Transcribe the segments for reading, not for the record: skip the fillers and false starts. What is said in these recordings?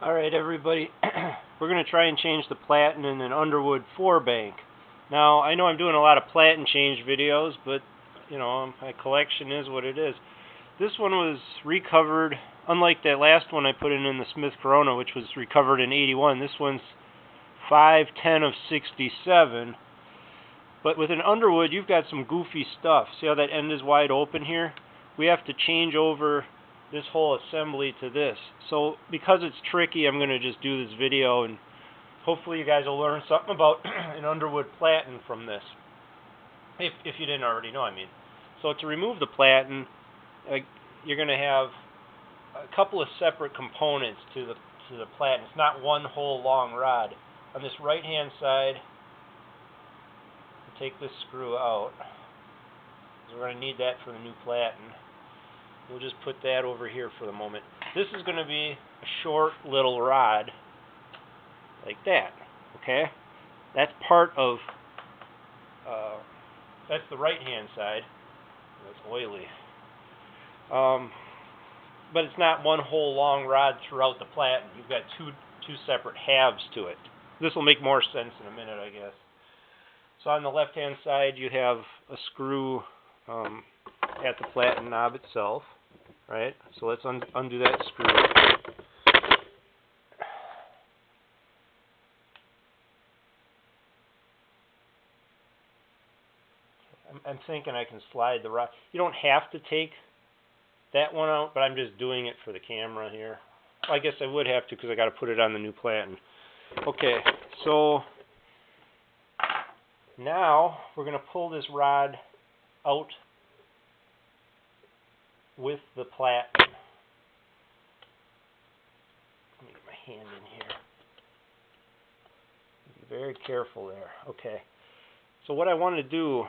Alright everybody, we're going to try and change the platen in an Underwood 4-bank. Now, I know I'm doing a lot of platen change videos, but, you know, my collection is what it is. This one was recovered, unlike that last one I put in the Smith Corona, which was recovered in 81. This one's 5/10 of 67. But with an Underwood, you've got some goofy stuff. See how that end is wide open here? We have to change over this whole assembly to this. So because it's tricky, I'm going to just do this video, and hopefully you guys will learn something about an Underwood platen from this. If you didn't already know, I mean. So to remove the platen, you're going to have a couple of separate components to the platen. It's not one whole long rod. On this right hand side, take this screw out, because we're going to need that for the new platen. We'll just put that over here for the moment. This is going to be a short little rod like that, okay? That's part of, that's the right hand side. That's oily. But it's not one whole long rod throughout the platen. You've got two separate halves to it. This will make more sense in a minute, I guess. So on the left hand side you have a screw at the platen knob itself, right? So let's undo that screw. I'm thinking I can slide the rod. You don't have to take that one out, but I'm just doing it for the camera here. Well, I guess I would have to, because I got to put it on the new platen. Okay, so now we're going to pull this rod out with the platen. Let me get my hand in here. Be very careful there. Okay. So what I want to do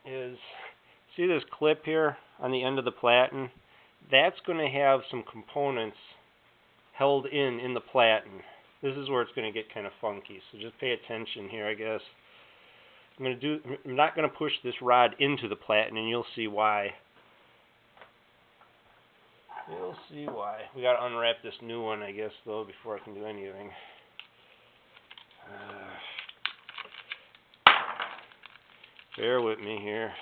is, see this clip here on the end of the platen? That's going to have some components held in the platen. This is where it's going to get kind of funky, so just pay attention here, I guess. I'm not going to push this rod into the platen, and you'll see why. You'll see why. We got to unwrap this new one, I guess, though, before I can do anything. Bear with me here.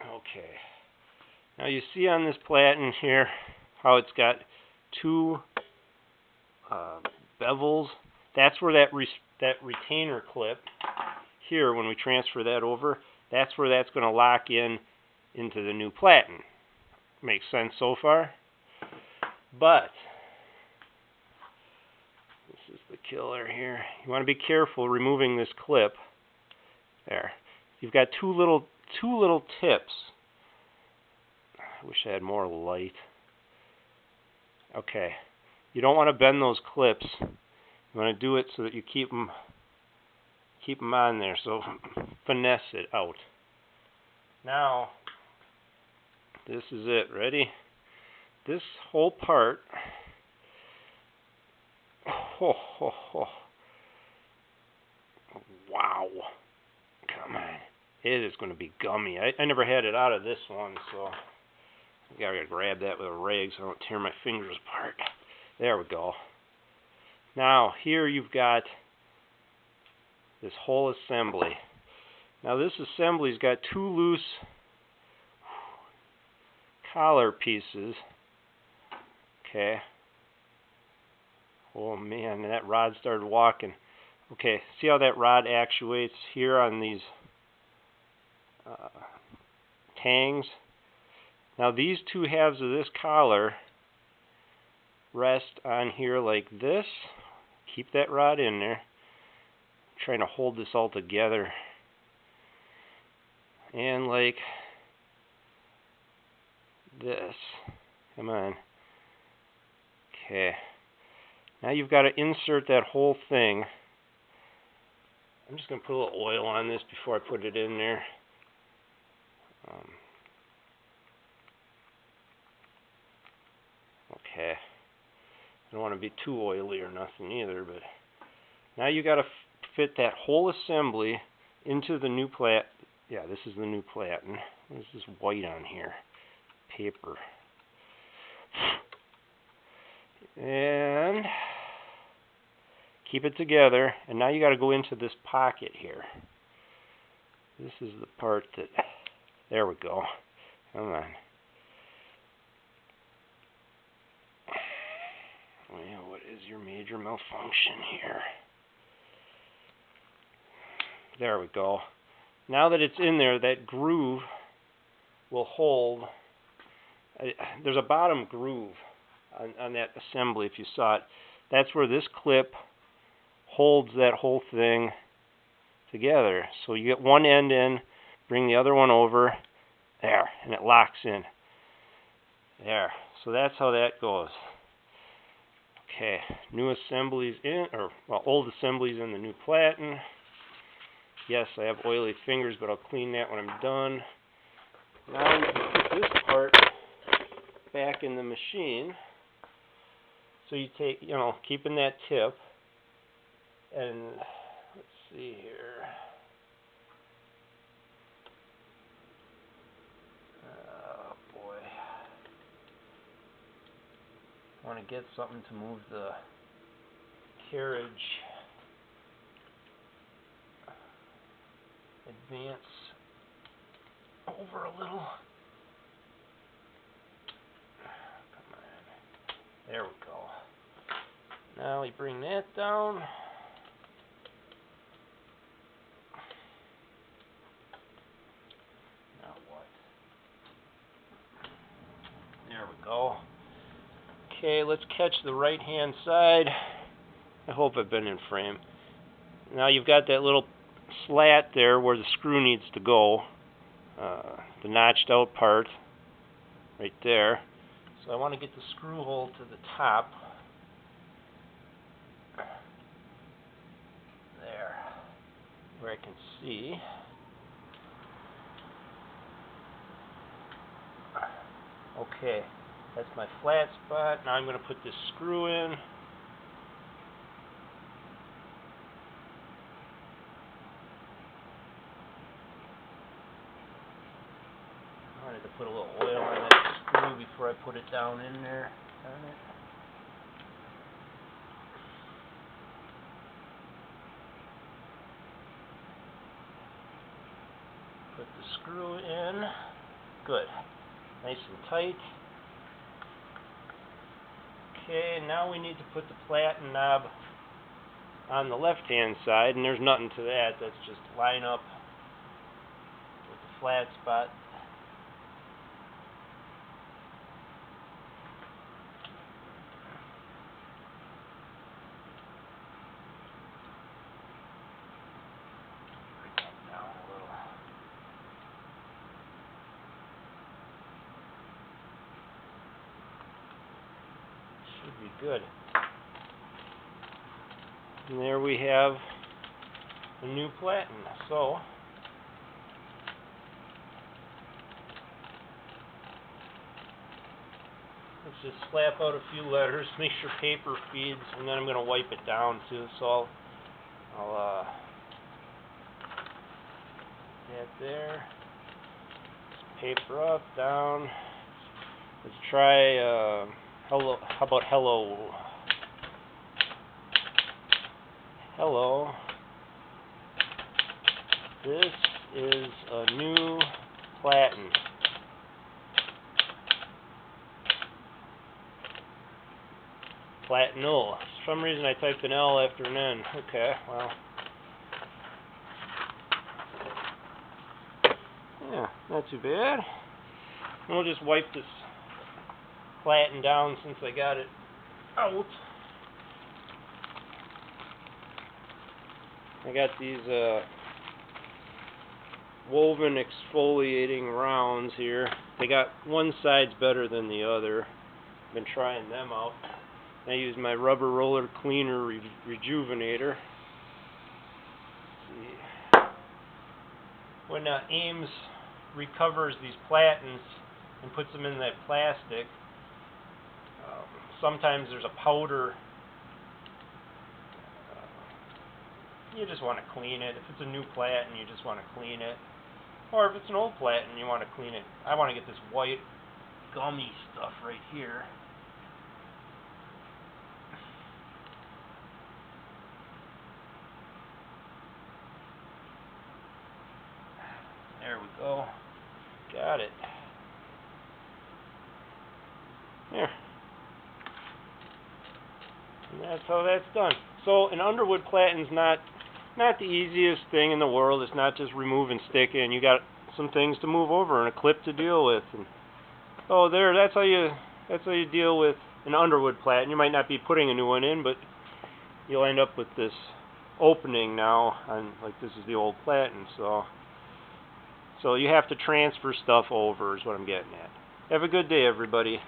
Okay. Now you see on this platen here how it's got two bevels. That's where that retainer clip here, when we transfer that over, that's where that's going to lock into the new platen. Makes sense so far? But this is the killer here. You want to be careful removing this clip. There. You've got two little tips. I wish I had more light. Okay. You don't want to bend those clips. You want to do it so that you keep them on there. So finesse it out. Now, this is it. Ready? This whole part. Wow. Come on. It is going to be gummy. I never had it out of this one, so I gotta grab that with a rag so I don't tear my fingers apart. There we go. Now, here you've got this whole assembly. Now, this assembly's got two loose collar pieces. Okay. Oh man, that rod started walking. Okay, see how that rod actuates here on these tangs? Now these two halves of this collar rest on here like this. Keep that rod in there. I'm trying to hold this all together. And like this. Come on. Okay. Now you've got to insert that whole thing. I'm just going to put a little oil on this before I put it in there. Okay. don't want to be too oily or nothing either, but now you got to fit that whole assembly into the new plat. Yeah, this is the new platen. What is this white on here? Paper. And keep it together. And now you got to go into this pocket here. This is the part that, there we go. Come on. Well, what is your major malfunction here? There we go. Now that it's in there, that groove will hold. There's a bottom groove on that assembly, if you saw it. That's where this clip holds that whole thing together. So you get one end in, bring the other one over, there, and it locks in. There. So that's how that goes. Okay, new assemblies in, or well, old assemblies in the new platen. Yes, I have oily fingers, but I'll clean that when I'm done. Now we can put this part back in the machine. So you take, keeping that tip, and let's see here. Oh boy. I want to get something to move the carriage. Advance over a little. Come on. There we go. Now we bring that down. Now what? There we go. Okay, let's catch the right hand side. I hope I've been in frame. Now you've got that little slat there where the screw needs to go, the notched out part right there. So I want to get the screw hole to the top. There, where I can see. Okay, that's my flat spot. Now I'm going to put this screw in. I wanted to put a little oil on that screw before I put it down in there. Darn it. Put the screw in. Good. Nice and tight. Okay, now we need to put the platen knob on the left-hand side, and there's nothing to that. That's just line up with the flat spot. Should be good. And there we have a new platen. So let's just slap out a few letters, make sure paper feeds, and then I'm going to wipe it down too. So I'll that there. Paper up, down. Let's try hello. How about hello? Hello. This is a new platen. Platinol. For some reason I typed an L after an N. Okay, well. Yeah, not too bad. We'll just wipe this platen down since I got it out. I got these woven exfoliating rounds here. They got one side's better than the other. I've been trying them out. I use my rubber roller cleaner rejuvenator. Let's see. When Ames recovers these platens and puts them in that plastic, sometimes there's a powder. You just want to clean it. If it's a new platen, you just want to clean it. Or if it's an old platen, you want to clean it. I want to get this white gummy stuff right here. There we go. Got it. There. And that's how that's done. So an Underwood platen's not the easiest thing in the world. It's not just remove and stick in. You got some things to move over and a clip to deal with. And oh, there. That's how you deal with an Underwood platen. You might not be putting a new one in, but you'll end up with this opening now. And like this is the old platen. So you have to transfer stuff over is what I'm getting at. Have a good day, everybody.